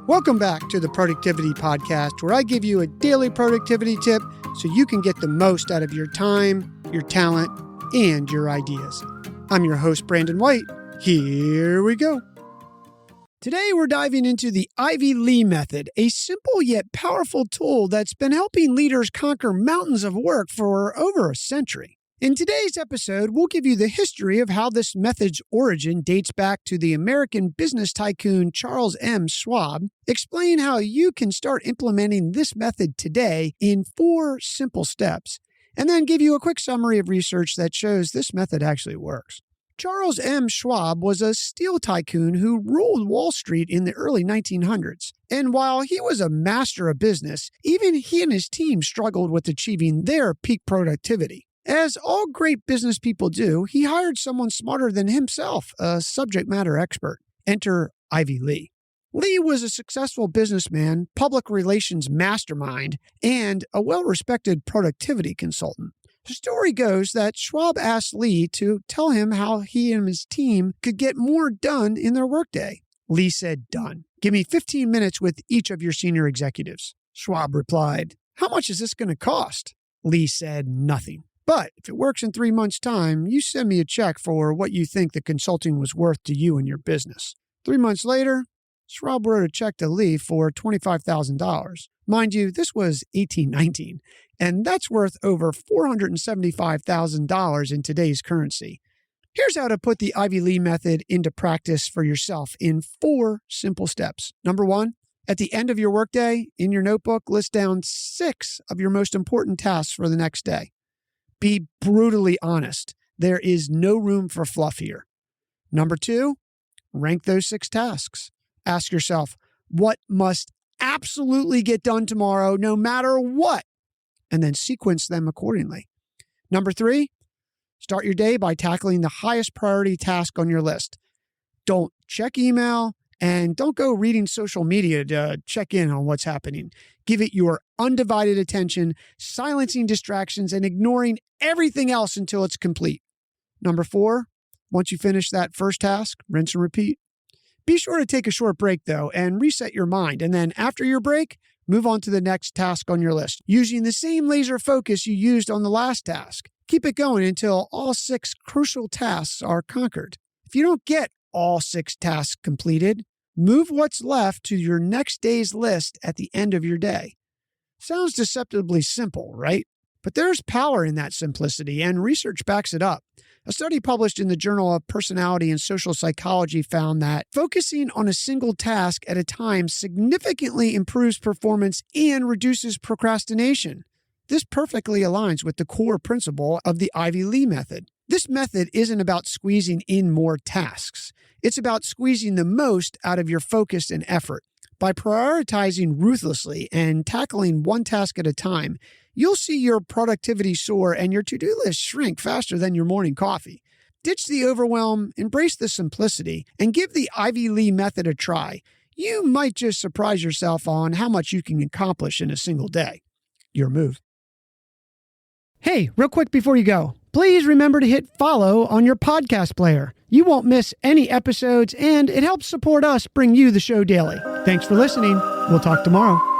Welcome back to the Productivity Podcast, where I give you a daily productivity tip so you can get the most out of your time, your talent, and your ideas. I'm your host, Brandon White. Here we go. Today, we're diving into the Ivy Lee method, a simple yet powerful tool that's been helping leaders conquer mountains of work for over a century. In today's episode, we'll give you the history of how this method's origin dates back to the American business tycoon Charles M. Schwab, explain how you can start implementing this method today in 4 simple steps, and then give you a quick summary of research that shows this method actually works. Charles M. Schwab was a steel tycoon who ruled Wall Street in the early 1900s. And while he was a master of business, even he and his team struggled with achieving their peak productivity. As all great business people do, he hired someone smarter than himself, a subject matter expert. Enter Ivy Lee. Lee was a successful businessman, public relations mastermind, and a well-respected productivity consultant. The story goes that Schwab asked Lee to tell him how he and his team could get more done in their workday. Lee said, "Done. Give me 15 minutes with each of your senior executives." Schwab replied, "How much is this going to cost?" Lee said, "Nothing. But if it works in 3 months' time, you send me a check for what you think the consulting was worth to you and your business." 3 months later, Schwab wrote a check to Lee for $25,000. Mind you, this was 1819, and that's worth over $475,000 in today's currency. Here's how to put the Ivy Lee method into practice for yourself in 4 simple steps. Number 1, at the end of your workday, in your notebook, list down 6 of your most important tasks for the next day. Be brutally honest. There is no room for fluff here. Number 2, rank those 6 tasks. Ask yourself, what must absolutely get done tomorrow, no matter what? And then sequence them accordingly. Number 3, start your day by tackling the highest priority task on your list. Don't check email and don't go reading social media to check in on what's happening. Give it your undivided attention, silencing distractions and ignoring everything else until it's complete. Number 4, once you finish that first task, rinse and repeat. Be sure to take a short break, though, and reset your mind. And then after your break, move on to the next task on your list, using the same laser focus you used on the last task. Keep it going until all 6 crucial tasks are conquered. If you don't get all 6 tasks completed, move what's left to your next day's list at the end of your day. Sounds deceptively simple, right? But there's power in that simplicity, and research backs it up. A study published in the Journal of Personality and Social Psychology found that focusing on a single task at a time significantly improves performance and reduces procrastination. This perfectly aligns with the core principle of the Ivy Lee method. This method isn't about squeezing in more tasks. It's about squeezing the most out of your focus and effort. By prioritizing ruthlessly and tackling one task at a time, you'll see your productivity soar and your to-do list shrink faster than your morning coffee. Ditch the overwhelm, embrace the simplicity, and give the Ivy Lee method a try. You might just surprise yourself on how much you can accomplish in a single day. Your move. Hey, real quick before you go, please remember to hit follow on your podcast player. You won't miss any episodes, and it helps support us bring you the show daily. Thanks for listening. We'll talk tomorrow.